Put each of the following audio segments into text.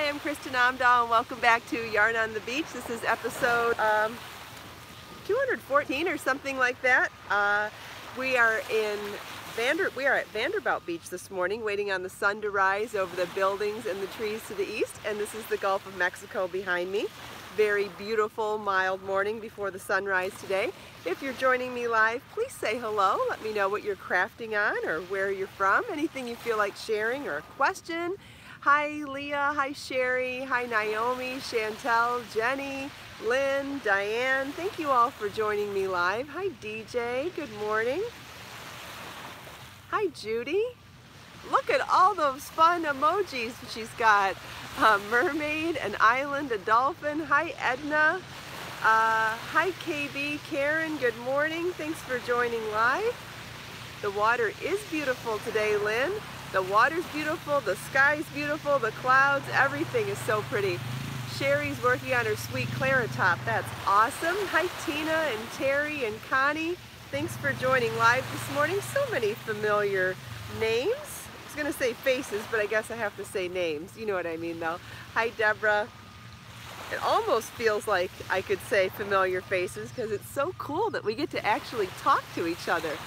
Hi, I'm Kristin Omdahl and welcome back to Yarn on the Beach. This is episode 214 or something like that. We are at Vanderbilt Beach this morning, waiting on the sun to rise over the buildings and the trees to the east, and this is the Gulf of Mexico behind me. Very beautiful, mild morning before the sunrise today. If you're joining me live, please say hello. Let me know what you're crafting on or where you're from, anything you feel like sharing or a question. Hi Leah, hi Sherry, hi Naomi, Chantel, Jenny, Lynn, Diane. Thank you all for joining me live. Hi DJ, good morning. Hi Judy. Look at all those fun emojis she's got. A mermaid, an island, a dolphin. Hi Edna. Hi KB, Karen, good morning. Thanks for joining live. The water is beautiful today, Lynn. The water's beautiful, the sky's beautiful, the clouds, everything is so pretty. Sherry's working on her sweet Clara top. That's awesome. Hi Tina and Terry and Connie. Thanks for joining live this morning. So many familiar names. I was gonna say faces, but I guess I have to say names. You know what I mean though. Hi Deborah. It almost feels like I could say familiar faces because it's so cool that we get to actually talk to each other.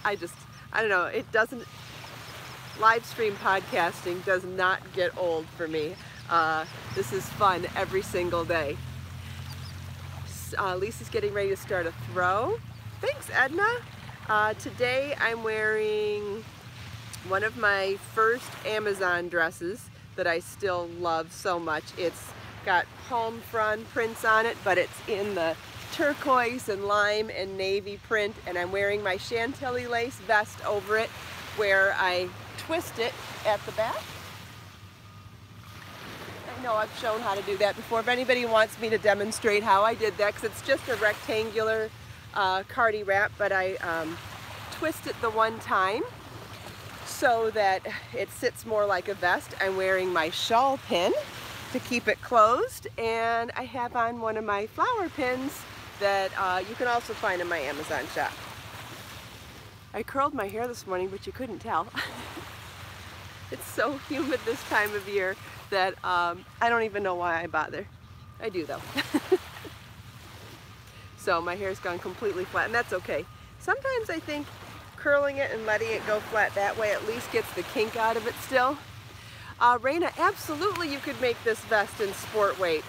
I don't know, it doesn't, live stream podcasting does not get old for me. This is fun every single day. Lisa's getting ready to start a throw. Thanks, Edna. Today I'm wearing one of my first Amazon dresses that I still love so much. It's got palm frond prints on it, but it's in the turquoise and lime and navy print, and I'm wearing my chantilly lace vest over it where I twist it at the back. I know I've shown how to do that before. If anybody wants me to demonstrate how I did that, because it's just a rectangular cardi wrap, but I twist it the one time so that it sits more like a vest. I'm wearing my shawl pin to keep it closed, and I have on one of my flower pins that you can also find in my Amazon shop. I curled my hair this morning, but you couldn't tell. It's so humid this time of year that I don't even know why I bother. I do though. So my hair's gone completely flat, and that's okay. Sometimes I think curling it and letting it go flat that way at least gets the kink out of it still. Raina, absolutely you could make this vest in sport weight.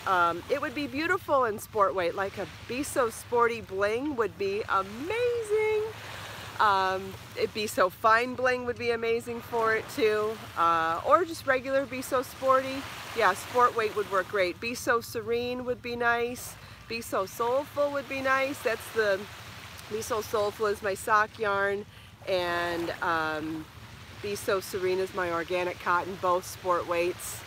It would be beautiful in sport weight, like a Be So Sporty bling would be amazing. It'd Be So Fine bling would be amazing for it too. Or just regular Be So Sporty. Yeah, sport weight would work great. Be So Serene would be nice. Be So Soulful would be nice. That's the Be So Soulful is my sock yarn, and Be So Serene is my organic cotton, both sport weights.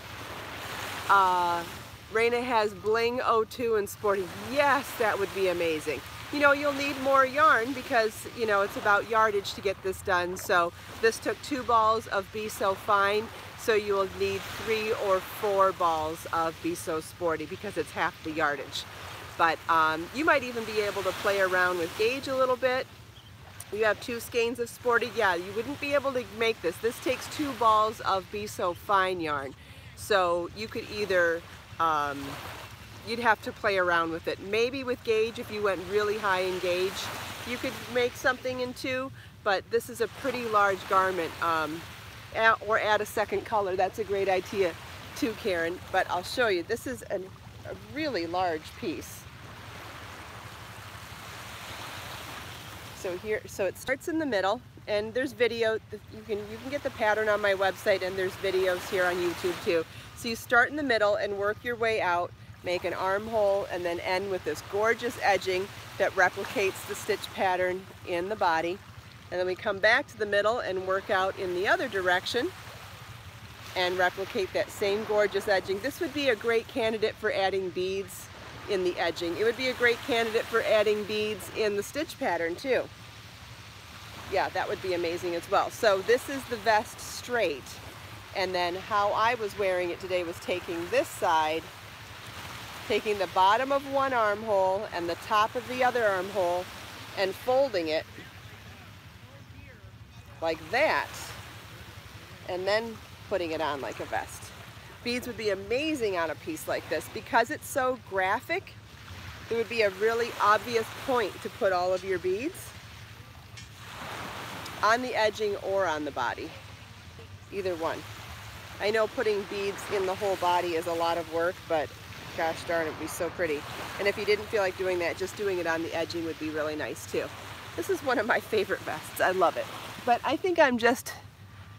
Raina has Bling 02 and Sporty. Yes, that would be amazing. You know, you'll need more yarn because, you know, it's about yardage to get this done. So this took 2 balls of Be So Fine, so you will need 3 or 4 balls of Be So Sporty because it's half the yardage. But you might even be able to play around with gauge a little bit. You have 2 skeins of Sporty. Yeah, you wouldn't be able to make this. This takes 2 balls of Be So Fine yarn. So you could either, you'd have to play around with it. Maybe with gauge, if you went really high in gauge, you could make something in 2, but this is a pretty large garment. Or add a second color. That's a great idea too, Karen. But I'll show you. This is a really large piece. So here, so it starts in the middle, and there's video. You can get the pattern on my website, and there's videos here on YouTube too. So you start in the middle and work your way out, make an armhole, and then end with this gorgeous edging that replicates the stitch pattern in the body. And then we come back to the middle and work out in the other direction and replicate that same gorgeous edging. This would be a great candidate for adding beads in the edging. It would be a great candidate for adding beads in the stitch pattern too. Yeah, that would be amazing as well. So this is the vest straight, and then how I was wearing it today was taking this side, taking the bottom of one armhole and the top of the other armhole and folding it like that, and then putting it on like a vest. Beads would be amazing on a piece like this. Because it's so graphic, it would be a really obvious point to put all of your beads on the edging or on the body, either one. I know putting beads in the whole body is a lot of work, but gosh darn, it would be so pretty. And if you didn't feel like doing that, just doing it on the edging would be really nice too. This is one of my favorite vests. I love it. But I think I'm just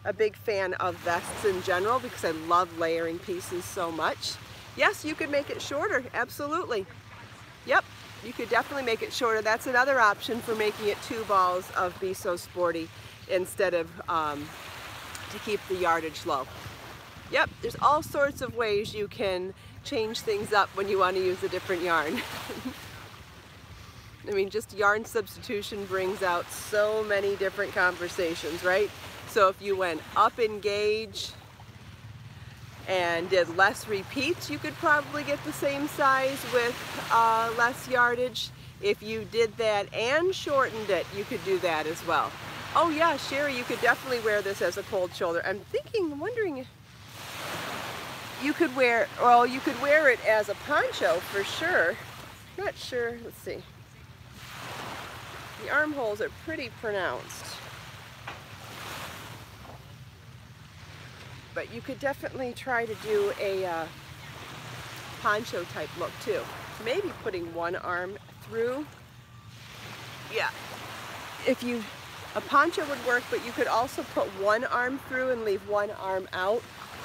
a big fan of vests in general because I love layering pieces so much. Yes, you could make it shorter, absolutely. Yep, you could definitely make it shorter. That's another option for making it 2 balls of Be So Sporty instead of to keep the yardage low. Yep, there's all sorts of ways you can change things up when you want to use a different yarn. I mean, just yarn substitution brings out so many different conversations, right? So if you went up in gauge and did less repeats, you could probably get the same size with less yardage. If you did that and shortened it, you could do that as well. Oh yeah, Sherry, you could definitely wear this as a cold shoulder. I'm wondering, you could wear, well, you could wear it as a poncho for sure. Not sure, let's see. The armholes are pretty pronounced. But you could definitely try to do a poncho type look too. Maybe putting one arm through. Yeah, a poncho would work, but you could also put one arm through and leave one arm out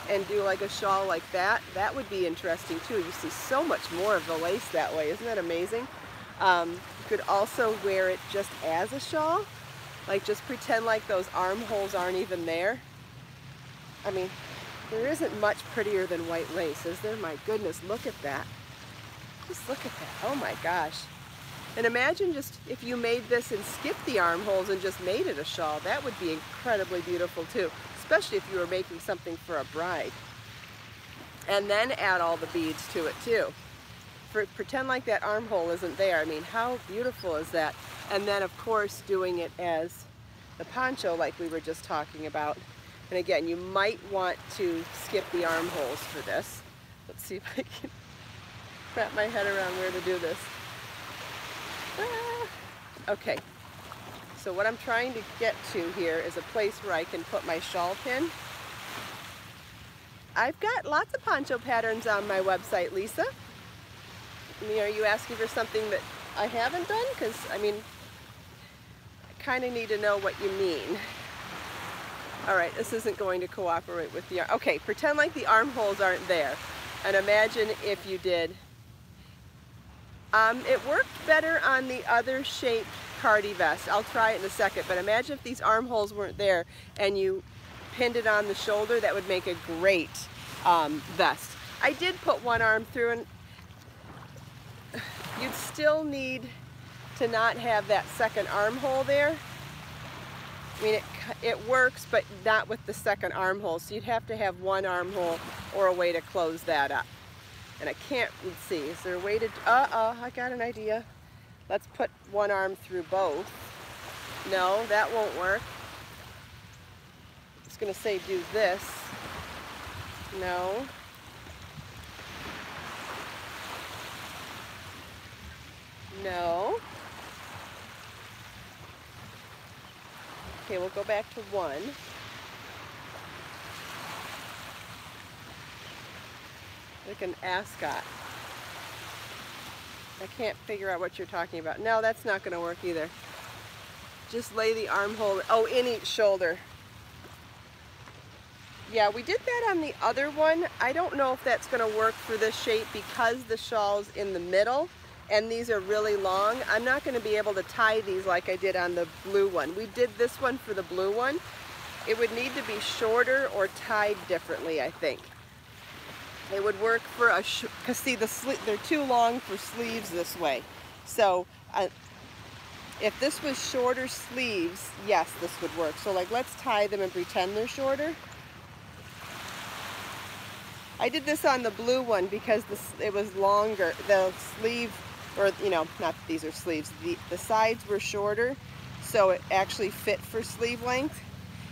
and do like a shawl like that. That would be interesting too. You see so much more of the lace that way. Isn't that amazing? You could also wear it just as a shawl. Like just pretend like those armholes aren't even there. I mean, there isn't much prettier than white lace, is there? My goodness, look at that. Just look at that. Oh my gosh. And imagine just if you made this and skipped the armholes and just made it a shawl. That would be incredibly beautiful too, especially if you were making something for a bride. And then add all the beads to it too. Pretend like that armhole isn't there. I mean, how beautiful is that? And then of course doing it as the poncho like we were just talking about. And again, you might want to skip the armholes for this. Let's see if I can wrap my head around where to do this. Okay, so what I'm trying to get to here is a place where I can put my shawl pin. I've got lots of poncho patterns on my website, Lisa. I mean, are you asking for something that I haven't done? Because, I mean, I kind of need to know what you mean. All right, this isn't going to cooperate with the arm. Okay, pretend like the armholes aren't there. And imagine if you did. It worked better on the other shaped cardi vest. I'll try it in a second, but imagine if these armholes weren't there and you pinned it on the shoulder. That would make a great vest. I did put one arm through, and you'd still need to not have that second armhole there. I mean, it works, but not with the second armhole. So you'd have to have one armhole or a way to close that up. And I can't, let's see, is there a way to, I got an idea. Let's put one arm through both. No, that won't work. It's gonna say do this. No. No. Okay, we'll go back to one. Like an ascot. I can't figure out what you're talking about. No, that's not going to work either. Just lay the armhole, in each shoulder. Yeah, we did that on the other one. I don't know if that's going to work for this shape because the shawl's in the middle and these are really long. I'm not going to be able to tie these like I did on the blue one. We did this one for the blue one. It would need to be shorter or tied differently, I think. It would work for a, because see, they're too long for sleeves this way. So if this was shorter sleeves, yes, this would work. So like, let's tie them and pretend they're shorter. I did this on the blue one because it was longer. The sleeve, or you know, not that these are sleeves, the sides were shorter, so it actually fit for sleeve length.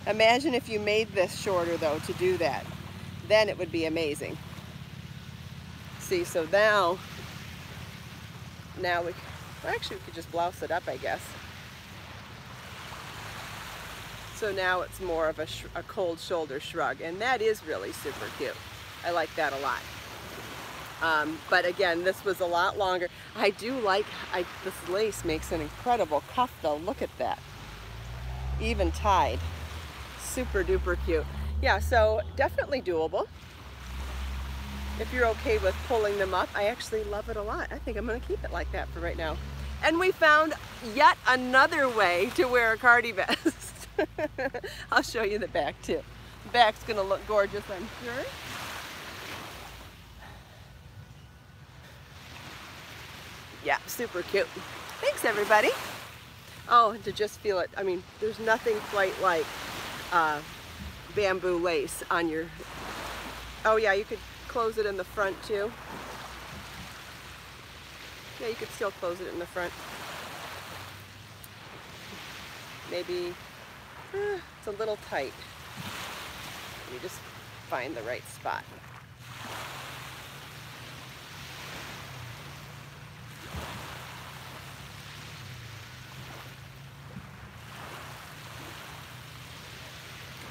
Imagine if you made this shorter though to do that. then it would be amazing. See, so now we, well, actually we could just blouse it up, I guess. So now it's more of a cold shoulder shrug, and that is really super cute. I like that a lot. But again, this was a lot longer. I do like, this lace makes an incredible cuff though. Look at that. Even tied. Super duper cute. Yeah, so definitely doable. If you're okay with pulling them up, I actually love it a lot. I think I'm gonna keep it like that for right now. And we found yet another way to wear a cardi vest. I'll show you the back too. The back's gonna look gorgeous, I'm sure. Yeah, super cute. Thanks, everybody. Oh, and to just feel it, I mean, there's nothing quite like bamboo lace on your, oh yeah, you could close it in the front too. Yeah, you could still close it in the front. Maybe, it's a little tight. Let me just find the right spot.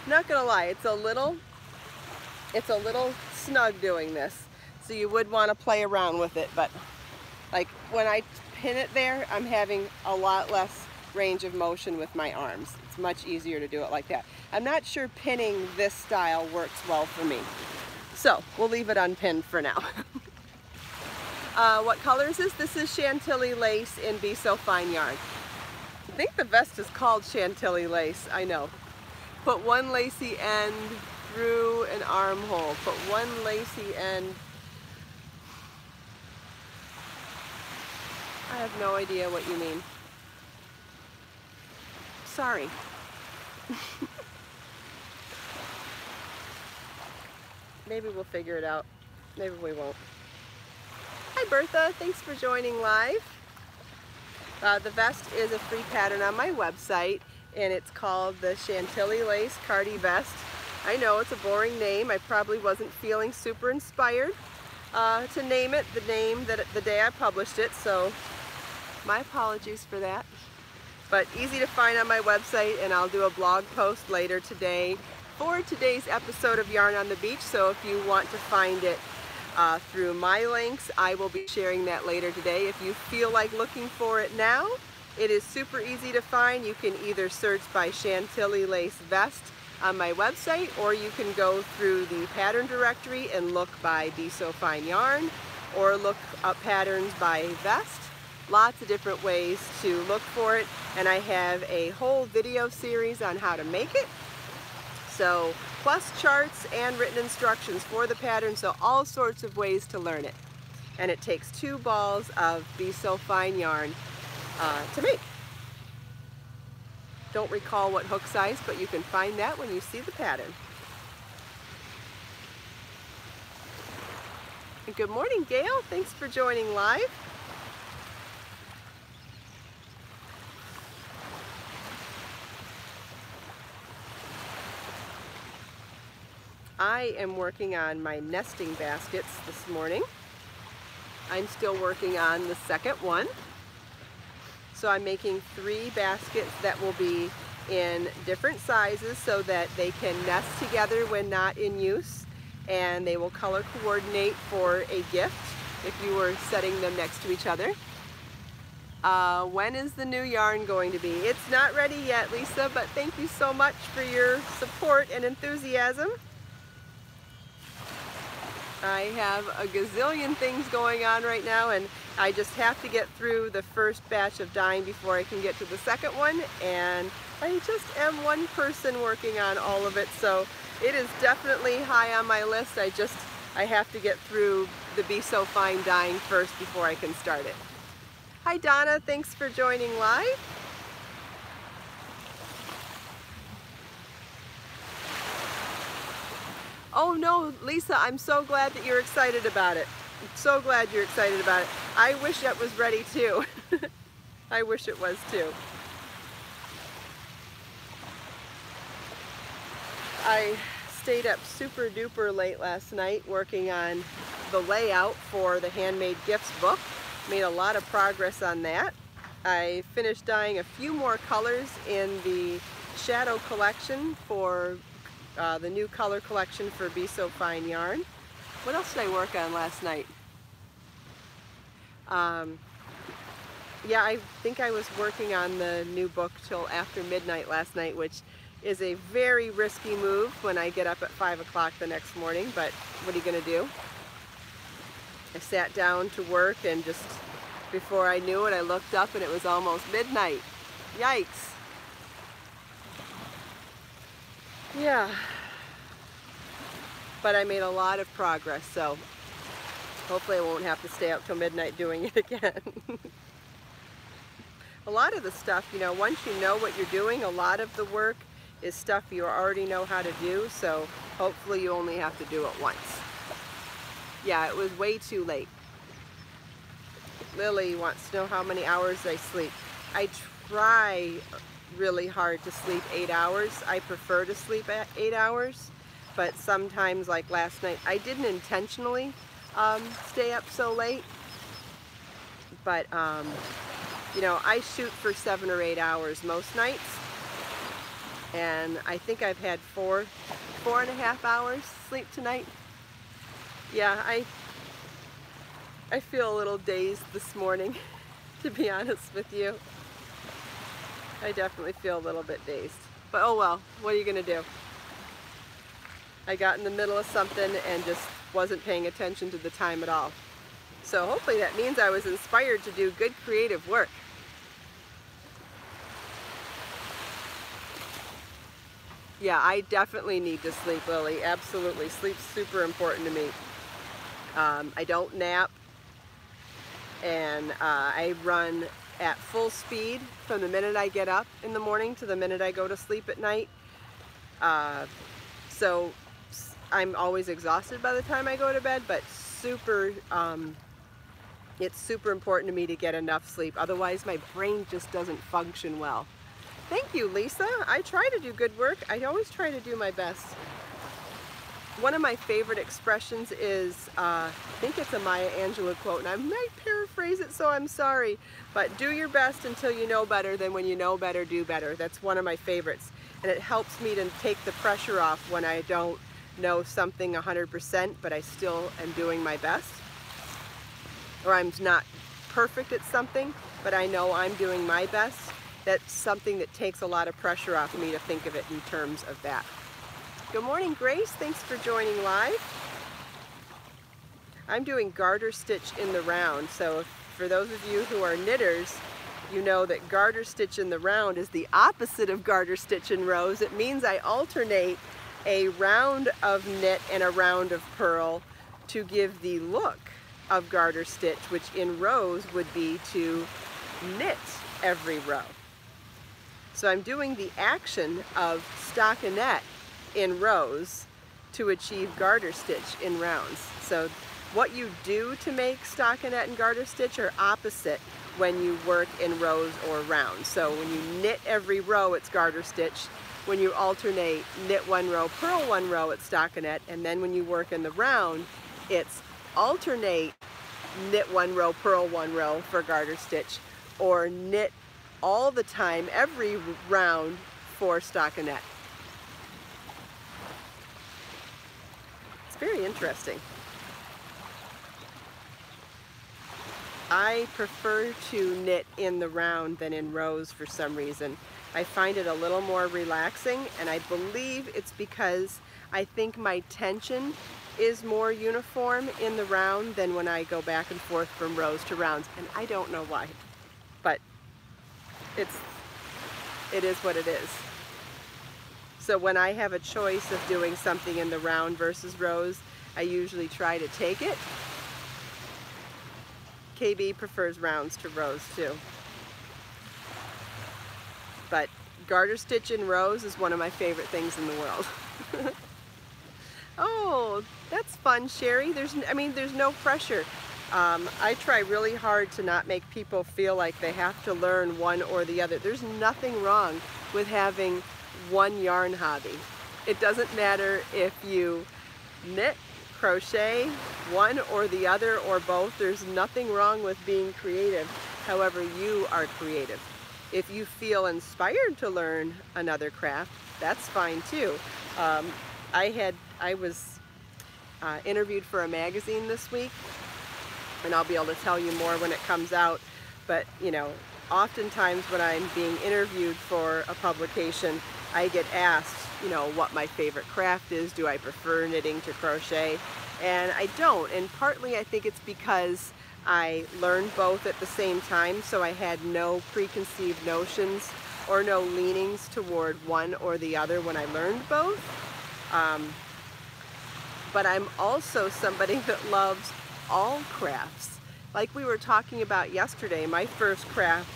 Not gonna lie, it's a little snug doing this, so you would want to play around with it, but like when I pin it there, I'm having a lot less range of motion with my arms. It's much easier to do it like that. I'm not sure pinning this style works well for me, so we'll leave it unpinned for now. What color is this? This is Chantilly lace in Be So Fine yarn. I think the vest is called Chantilly lace, I know. Put one lacy end through an armhole. Put one lacy end. I have no idea what you mean. Sorry. Maybe we'll figure it out. Maybe we won't. Hi Bertha, thanks for joining live. The vest is a free pattern on my website, and it's called the Chantilly Lace Cardi Vest. I know it's a boring name. I probably wasn't feeling super inspired to name it the day I published it, so my apologies for that. But easy to find on my website, and I'll do a blog post later today for today's episode of Yarn on the Beach, so if you want to find it through my links, I will be sharing that later today. If you feel like looking for it now, it is super easy to find. You can either search by Chantilly Lace Vest on my website, or you can go through the pattern directory and look by Be So Fine Yarn, or look up patterns by vest. Lots of different ways to look for it, and I have a whole video series on how to make it. So, plus charts and written instructions for the pattern, so all sorts of ways to learn it. And it takes 2 balls of Be So Fine yarn to make. Don't recall what hook size, but you can find that when you see the pattern. And good morning, Gail. Thanks for joining live. I am working on my nesting baskets this morning. I'm still working on the second one. So I'm making 3 baskets that will be in different sizes so that they can nest together when not in use, and they will color coordinate for a gift if you were setting them next to each other. When is the new yarn going to be? It's not ready yet, Lisa, but thank you so much for your support and enthusiasm. I have a gazillion things going on right now, and I just have to get through the first batch of dyeing before I can get to the second one, and I just am one person working on all of it, so it is definitely high on my list. I have to get through the Be So Fine dyeing first before I can start it. Hi Donna, thanks for joining live. Oh no, Lisa, I'm so glad that you're excited about it. I'm so glad you're excited about it. I wish it was ready too. I wish it was too. I stayed up super duper late last night working on the layout for the Handmade Gifts book. Made a lot of progress on that. I finished dyeing a few more colors in the shadow collection for the new color collection for Be So Fine yarn. What else did I work on last night? Yeah, I think I was working on the new book till after midnight last night, which is a very risky move when I get up at 5 o'clock the next morning, but what are you going to do? I sat down to work and just before I knew it, I looked up and it was almost midnight. Yikes. Yeah. But I made a lot of progress, so hopefully I won't have to stay up till midnight doing it again. A lot of the stuff, you know, once you know what you're doing, a lot of the work is stuff you already know how to do, so hopefully you only have to do it once. Yeah, it was way too late. Lily wants to know how many hours I sleep. I try really hard to sleep 8 hours. I prefer to sleep at 8 hours, but sometimes, like last night, I didn't intentionally stay up so late, but you know, I shoot for 7 or 8 hours most nights, and I think I've had four and a half hours sleep tonight. Yeah, I feel a little dazed this morning, to be honest with you. I definitely feel a little bit dazed, but oh well, what are you gonna do? I got in the middle of something and just wasn't paying attention to the time at all. So hopefully that means I was inspired to do good creative work. Yeah, I definitely need to sleep, Lily. Absolutely. Sleep's super important to me. I don't nap, and I run at full speed from the minute I get up in the morning to the minute I go to sleep at night. So I'm always exhausted by the time I go to bed, but it's super important to me to get enough sleep. Otherwise, my brain just doesn't function well. Thank you, Lisa. I try to do good work. I always try to do my best. One of my favorite expressions is, I think it's a Maya Angelou quote, and I might paraphrase it, so I'm sorry, but do your best until you know better, then when you know better, do better. That's one of my favorites, and it helps me to take the pressure off when I don't know something 100%, but I still am doing my best. Or I'm not perfect at something, but I know I'm doing my best. That's something that takes a lot of pressure off me to think of it in terms of that. Good morning, Grace. Thanks for joining live. I'm doing garter stitch in the round, so for those of you who are knitters, you know that garter stitch in the round is the opposite of garter stitch in rows. It means I alternate a round of knit and a round of purl to give the look of garter stitch, which in rows would be to knit every row. So I'm doing the action of stockinette in rows to achieve garter stitch in rounds. So what you do to make stockinette and garter stitch are opposite when you work in rows or rounds. So when you knit every row, it's garter stitch. When you alternate knit one row, purl one row, it's stockinette. And then when you work in the round, it's alternate knit one row, purl one row for garter stitch, or knit all the time, every round for stockinette. It's very interesting. I prefer to knit in the round than in rows for some reason. I find it a little more relaxing, and I believe it's because I think my tension is more uniform in the round than when I go back and forth from rows to rounds, and I don't know why, but it is what it is. So when I have a choice of doing something in the round versus rows, I usually try to take it. KB prefers rounds to rows too. But garter stitch in rows is one of my favorite things in the world. Oh, that's fun, Sherry. There's no pressure. I try really hard to not make people feel like they have to learn one or the other. There's nothing wrong with having one yarn hobby. It doesn't matter if you knit, crochet, one or the other or both. There's nothing wrong with being creative. However, you are creative. If you feel inspired to learn another craft, that's fine too. I was interviewed for a magazine this week, and I'll be able to tell you more when it comes out. But you know, oftentimes when I'm being interviewed for a publication, I get asked, you know, what my favorite craft is. Do I prefer knitting to crochet? And I don't. And partly I think it's because I learned both at the same time, so I had no preconceived notions or no leanings toward one or the other when I learned both. But I'm also somebody that loves all crafts. Like we were talking about yesterday, my first crafts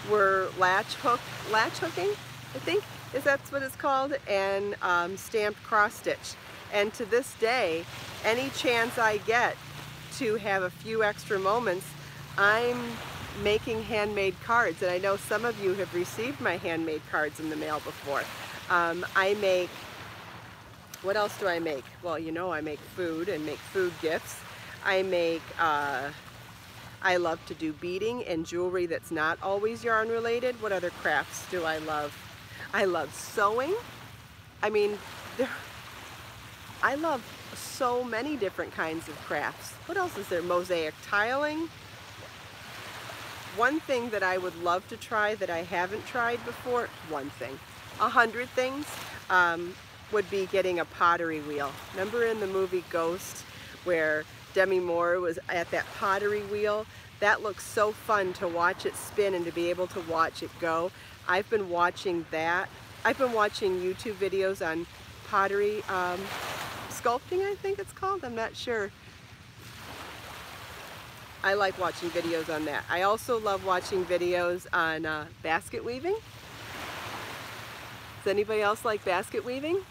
were latch hooking, I think that's what it's called, and stamped cross stitch. And to this day, any chance I get to have a few extra moments, I'm making handmade cards. And I know some of you have received my handmade cards in the mail before. I make, what else do I make? Well, you know, I make food and make food gifts. I make, I love to do beading and jewelry that's not always yarn related. What other crafts do I love? I love sewing. I mean, I love so many different kinds of crafts. What else is there? Mosaic tiling. One thing that I would love to try that I haven't tried before, 100 things, would be getting a pottery wheel. Remember in the movie Ghost where Demi Moore was at that pottery wheel? That looks so fun to watch it spin and to be able to watch it go. I've been watching that. I've been watching YouTube videos on pottery sculpting, I think it's called. I'm not sure. I like watching videos on that. I also love watching videos on basket weaving. Does anybody else like basket weaving?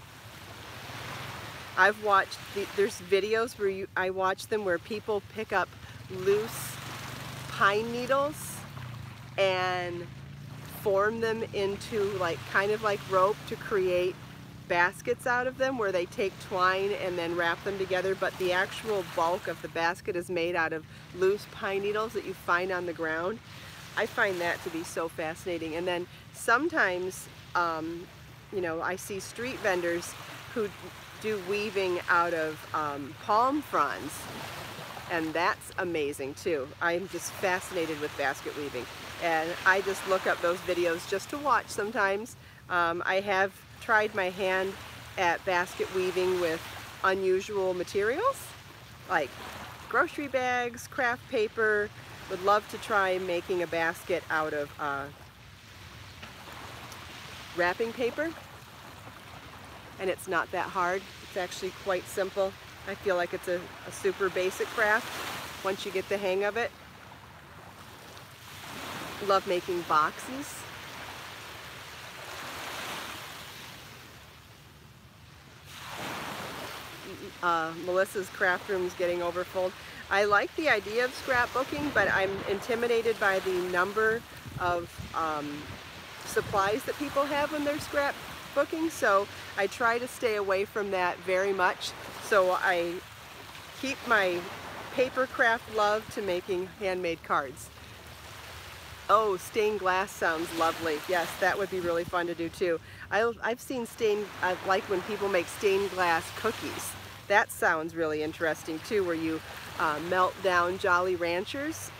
I've watched, there's videos where I watch them where people pick up loose pine needles and form them into like kind of like rope to create baskets out of them, where they take twine and then wrap them together, but the actual bulk of the basket is made out of loose pine needles that you find on the ground. I find that to be so fascinating. And then sometimes you know, I see street vendors who do weaving out of palm fronds, and that's amazing too. I'm just fascinated with basket weaving, and I just look up those videos just to watch sometimes. I have tried my hand at basket weaving with unusual materials like grocery bags, craft paper. Would love to try making a basket out of wrapping paper, and it's not that hard. It's actually quite simple. I feel like it's a super basic craft once you get the hang of it. Love making boxes. Melissa's craft room is getting overfull. I like the idea of scrapbooking, but I'm intimidated by the number of supplies that people have when they're scrapbooking, so I try to stay away from that very much. So I keep my paper craft love to making handmade cards. Oh, stained glass sounds lovely. Yes, that would be really fun to do too. I've seen I like when people make stained glass cookies. That sounds really interesting too, where you melt down Jolly Ranchers.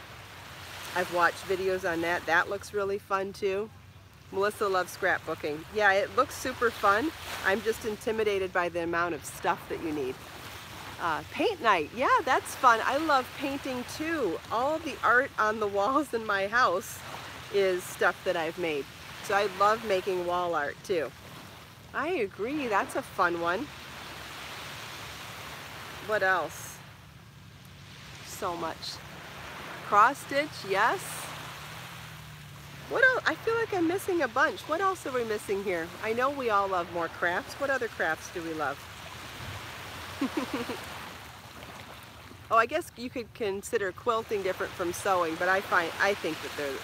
I've watched videos on that. That looks really fun too. Melissa loves scrapbooking. Yeah, it looks super fun. I'm just intimidated by the amount of stuff that you need. Paint night, yeah, that's fun. I love painting too. All of the art on the walls in my house is stuff that I've made. So I love making wall art too. I agree, that's a fun one. What else? So much. Cross stitch, yes. What else? I feel like I'm missing a bunch. What else are we missing here? I know we all love more crafts. What other crafts do we love? Oh, I guess you could consider quilting different from sewing, but I think that they're,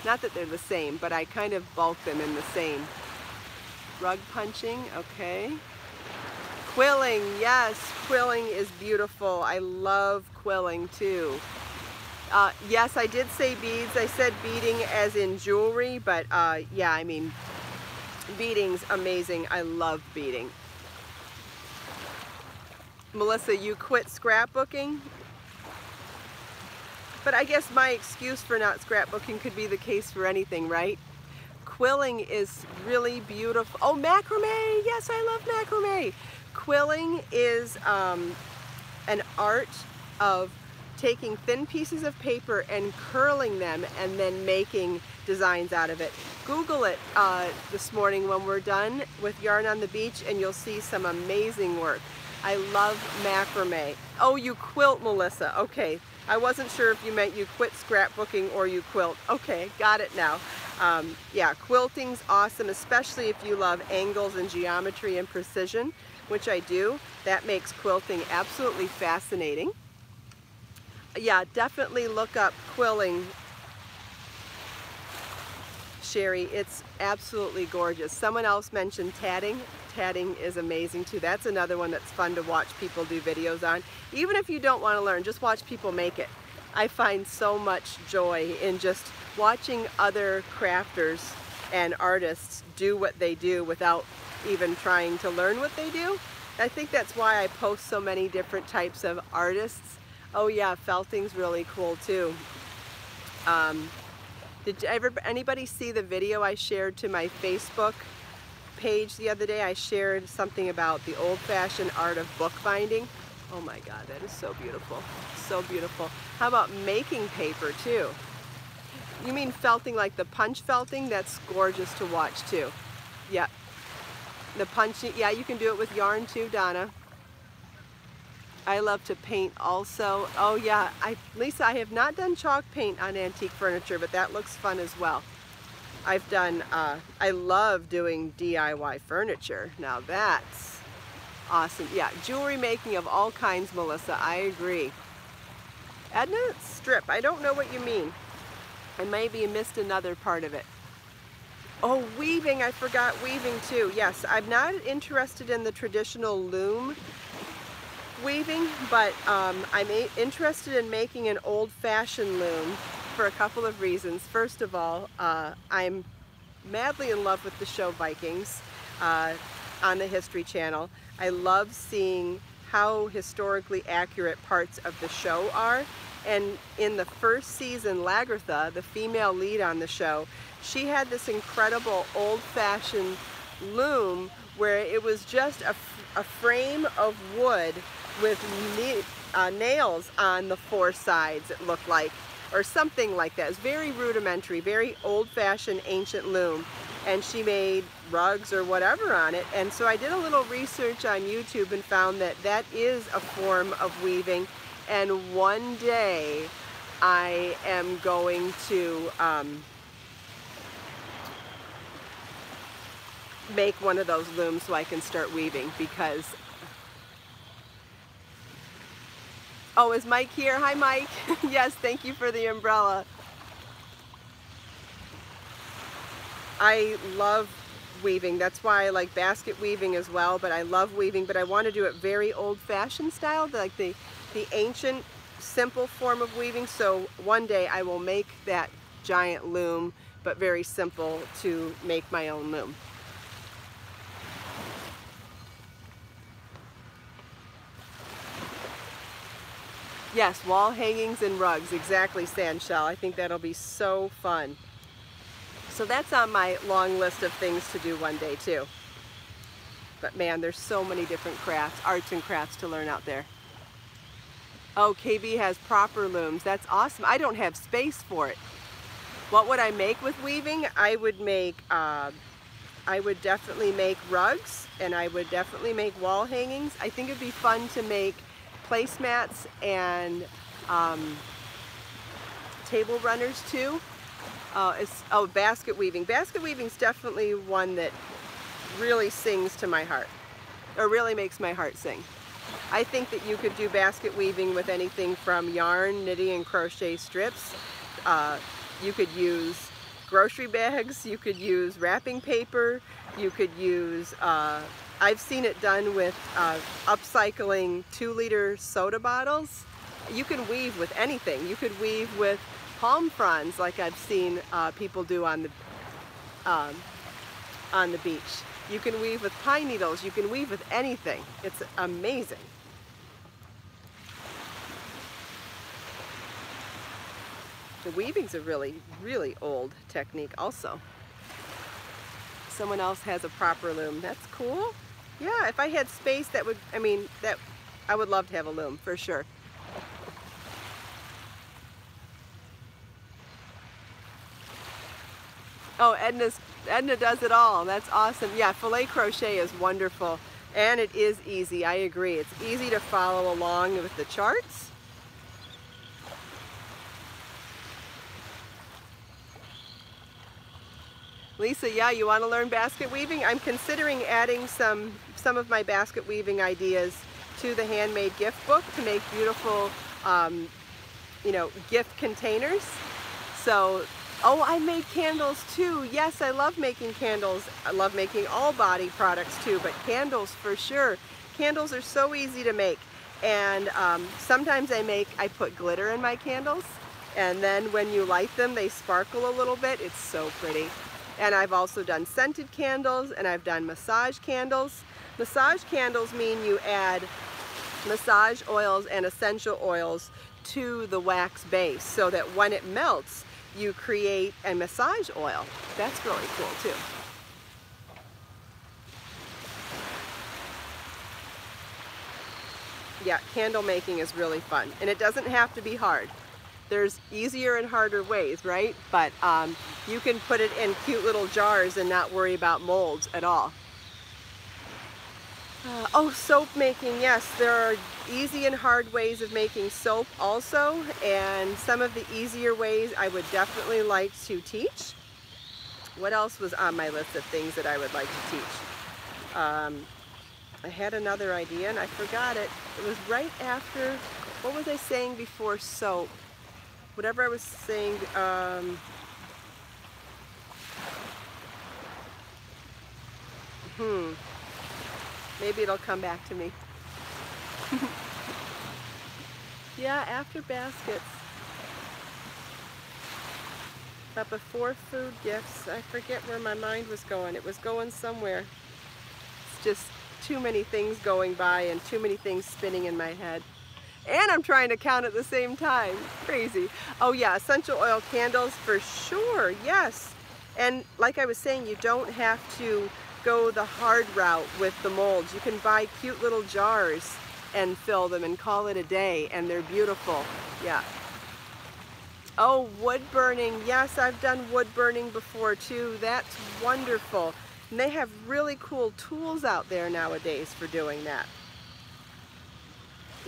not that they're the same, but I kind of bulk them in the same. Rug punching, okay. Quilling, yes, quilling is beautiful. I love quilling too. Yes, I did say beads. I said beading as in jewelry, but yeah, I mean, beading's amazing. I love beading. Melissa, you quit scrapbooking? But I guess my excuse for not scrapbooking could be the case for anything, right? Quilling is really beautiful. Oh, macrame! Yes, I love macrame! Quilling is an art of taking thin pieces of paper and curling them and then making designs out of it. Google it this morning when we're done with Yarn on the Beach and you'll see some amazing work. I love macrame. Oh, you quilt, Melissa. Okay, I wasn't sure if you meant you quit scrapbooking or you quilt. Okay, got it now. Yeah, quilting's awesome, especially if you love angles and geometry and precision, which I do. That makes quilting absolutely fascinating. Yeah, definitely look up quilling, Sherry. It's absolutely gorgeous. Someone else mentioned tatting. Tatting is amazing too. That's another one that's fun to watch people do videos on. Even if you don't want to learn, just watch people make it. I find so much joy in just watching other crafters and artists do what they do without even trying to learn what they do. I think that's why I post so many different types of artists. Oh yeah, felting's really cool too. Did anybody see the video I shared to my Facebook page the other day? I shared something about the old-fashioned art of bookbinding. Oh my God, that is so beautiful. So beautiful. How about making paper too? You mean felting like the punch felting? That's gorgeous to watch too. Yeah. The punching, yeah, you can do it with yarn too, Donna. I love to paint also. Oh yeah, Lisa, I have not done chalk paint on antique furniture, but that looks fun as well. I've done, I love doing DIY furniture. Now that's awesome. Yeah, jewelry making of all kinds, Melissa, I agree. Edna, strip, I don't know what you mean. And maybe you missed another part of it. Oh, weaving, I forgot weaving too. Yes, I'm not interested in the traditional loom weaving, but I'm interested in making an old-fashioned loom for a couple of reasons. First of all, I'm madly in love with the show Vikings on the History Channel. I love seeing how historically accurate parts of the show are. And in the first season, Lagertha, the female lead on the show, she had this incredible old-fashioned loom where it was just a frame of wood with nails on the four sides, it looked like, or something like that. It's very rudimentary, very old-fashioned ancient loom, and she made rugs or whatever on it. And so I did a little research on YouTube and found that that is a form of weaving, and one day I am going to make one of those looms so I can start weaving, because oh, is Mike here? Hi, Mike. Yes, thank you for the umbrella. I love weaving. That's why I like basket weaving as well, but I love weaving, but I want to do it very old-fashioned style, like the ancient, simple form of weaving. So one day I will make that giant loom, but very simple to make my own loom. Yes, wall hangings and rugs, exactly, Sandshell. I think that'll be so fun. So that's on my long list of things to do one day too. But man, there's so many different crafts, arts and crafts to learn out there. Oh, KB has proper looms. That's awesome. I don't have space for it. What would I make with weaving? I would definitely make rugs, and I would definitely make wall hangings. I think it'd be fun to make placemats and table runners too. Basket weaving. Basket weaving is definitely one that really sings to my heart, or really makes my heart sing. I think that you could do basket weaving with anything from yarn, knitting, and crochet strips. You could use grocery bags, you could use wrapping paper, You could use, I've seen it done with upcycling 2-liter soda bottles. You can weave with anything. You could weave with palm fronds like I've seen people do on the beach. You can weave with pine needles. You can weave with anything. It's amazing. The weaving's a really, really old technique also. Someone else has a proper loom. That's cool. Yeah, if I had space, that would, I would love to have a loom for sure. Oh, Edna does it all. That's awesome. Yeah, filet crochet is wonderful, and it is easy. I agree. It's easy to follow along with the charts. Lisa, yeah, you want to learn basket weaving? I'm considering adding some of my basket weaving ideas to the handmade gift book to make beautiful, you know, gift containers. So, oh, I made candles too. Yes, I love making candles. I love making all body products too, but candles for sure. Candles are so easy to make. And sometimes I put glitter in my candles, and then when you light them, they sparkle a little bit. It's so pretty. And I've also done scented candles, and I've done massage candles. Massage candles mean you add massage oils and essential oils to the wax base so that when it melts, you create a massage oil. That's really cool too. Yeah, candle making is really fun, and it doesn't have to be hard. There's easier and harder ways, right? But you can put it in cute little jars and not worry about molds at all. Oh, soap making, yes, there are easy and hard ways of making soap also, and some of the easier ways I would definitely like to teach. What else was on my list of things that I would like to teach? I had another idea and I forgot it. It was right after, what was I saying before soap? Whatever I was saying, maybe it'll come back to me. Yeah, after baskets. But before food gifts, I forget where my mind was going. It was going somewhere. It's just too many things going by and too many things spinning in my head. And I'm trying to count at the same time. Crazy. Oh yeah, essential oil candles for sure, yes. And like I was saying, you don't have to go the hard route with the molds. You can buy cute little jars and fill them and call it a day, and they're beautiful. Yeah. Oh, wood burning. Yes, I've done wood burning before too. That's wonderful. And they have really cool tools out there nowadays for doing that.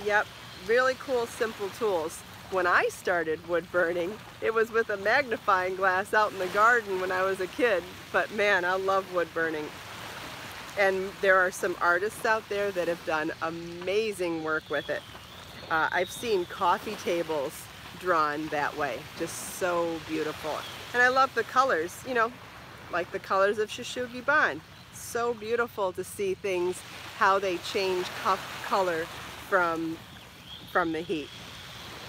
Yep. Really cool, simple tools. When I started wood burning, it was with a magnifying glass out in the garden when I was a kid. But man, I love wood burning. And there are some artists out there that have done amazing work with it. I've seen coffee tables drawn that way. Just so beautiful. And I love the colors, you know, like the colors of Shishugibon. So beautiful to see things, how they change color from the heat.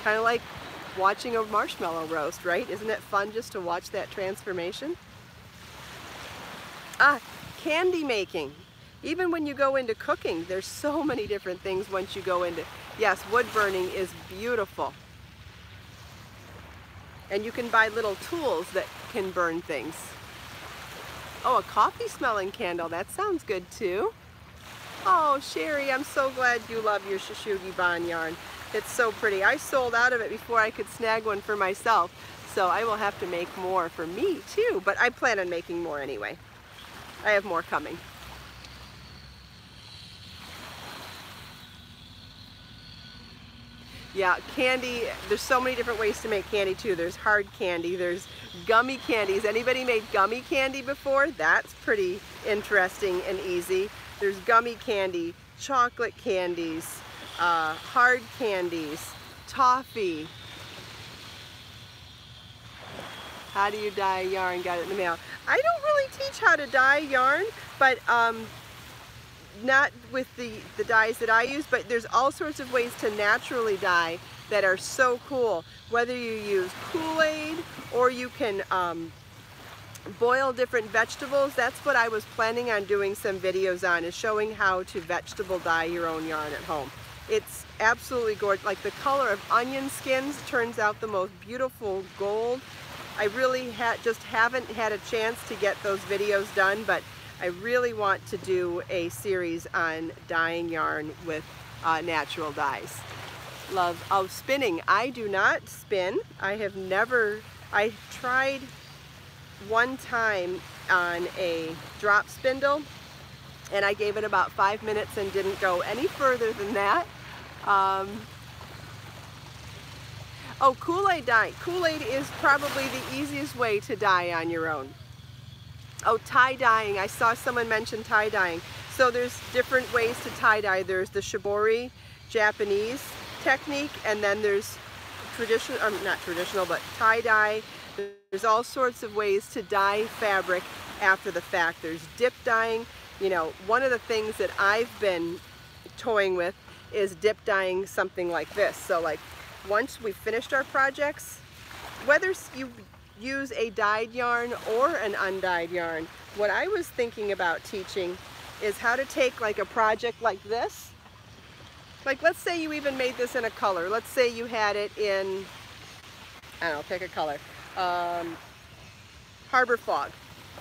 Kind of like watching a marshmallow roast, right? Isn't it fun just to watch that transformation? Candy making. Even when you go into cooking, there's so many different things once you go into, yes, wood burning is beautiful. And you can buy little tools that can burn things. Oh, a coffee smelling candle, that sounds good too. Oh, Sherry, I'm so glad you love your Shishugibon yarn. It's so pretty. I sold out of it before I could snag one for myself, so I will have to make more for me too, but I plan on making more anyway. I have more coming. Yeah, candy, there's so many different ways to make candy too. There's hard candy, there's gummy candies. Anybody made gummy candy before? That's pretty interesting and easy. There's gummy candy, chocolate candies, hard candies, toffee. How do you dye yarn? Got it in the mail. I don't really teach how to dye yarn, but not with the dyes that I use, but there's all sorts of ways to naturally dye that are so cool. Whether you use Kool-Aid or you can boil different vegetables. That's what I was planning on doing some videos on, is showing how to vegetable dye your own yarn at home. It's absolutely gorgeous. Like the color of onion skins turns out the most beautiful gold. I really just haven't had a chance to get those videos done, but I really want to do a series on dyeing yarn with natural dyes. Love. Oh, spinning. I do not spin. I tried one time on a drop spindle, and I gave it about 5 minutes and didn't go any further than that. Oh, Kool-Aid dye. Kool-Aid is probably the easiest way to dye on your own. Oh, tie-dyeing. I saw someone mention tie-dyeing. So there's different ways to tie-dye. There's the shibori Japanese technique, and then there's traditional, not traditional, but tie-dye. There's all sorts of ways to dye fabric after the fact. There's dip dyeing. You know, one of the things that I've been toying with is dip dyeing something like this. So like once we've finished our projects, whether you use a dyed yarn or an undyed yarn, what I was thinking about teaching is how to take like a project like this. Like let's say you even made this in a color. Let's say you had it in, I don't know, pick a color. Harbor Fog,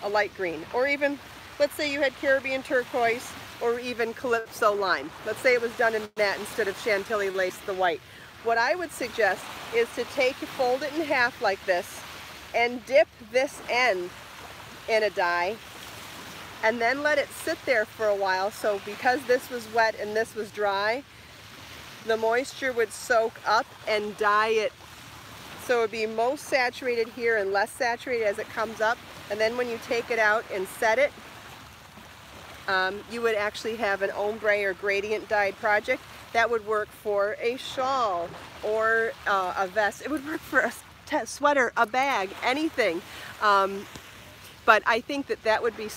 a light green, or even let's say you had Caribbean turquoise or even Calypso lime. Let's say it was done in that instead of Chantilly lace, the white. What I would suggest is to fold it in half like this and dip this end in a dye and then let it sit there for a while. So because this was wet and this was dry, the moisture would soak up and dye it. So it would be most saturated here and less saturated as it comes up. And then when you take it out and set it, you would actually have an ombre or gradient dyed project that would work for a shawl or a vest. It would work for a sweater, a bag, anything. But I think that would be,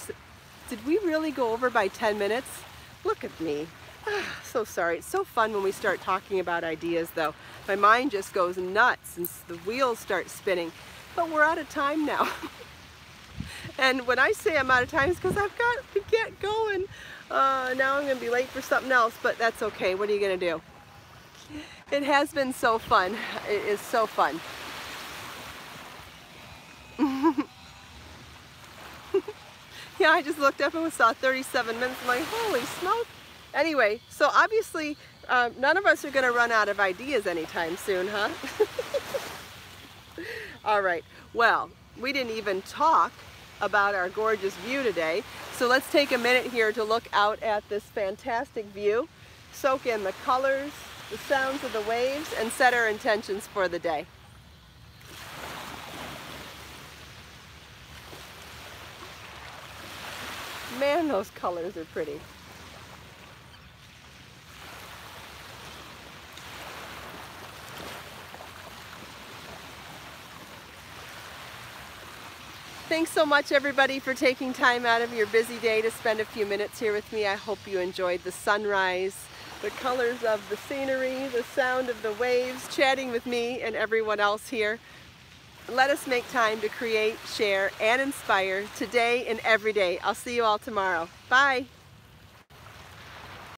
did we really go over by 10 minutes? Look at me. So sorry. It's so fun when we start talking about ideas though. My mind just goes nuts and the wheels start spinning. But we're out of time now. And when I say I'm out of time, it's because I've got to get going. Now I'm going to be late for something else, but that's okay. What are you going to do? It has been so fun. It is so fun. Yeah, I just looked up and saw 37 minutes. I'm like, holy smoke. Anyway, so obviously none of us are going to run out of ideas anytime soon, huh? All right. Well, we didn't even talk about our gorgeous view today. So let's take a minute here to look out at this fantastic view, soak in the colors, the sounds of the waves, and set our intentions for the day. Man, those colors are pretty. Thanks so much everybody for taking time out of your busy day to spend a few minutes here with me. I hope you enjoyed the sunrise, the colors of the scenery, the sound of the waves, chatting with me and everyone else here. Let us make time to create, share, and inspire today and every day. I'll see you all tomorrow. Bye.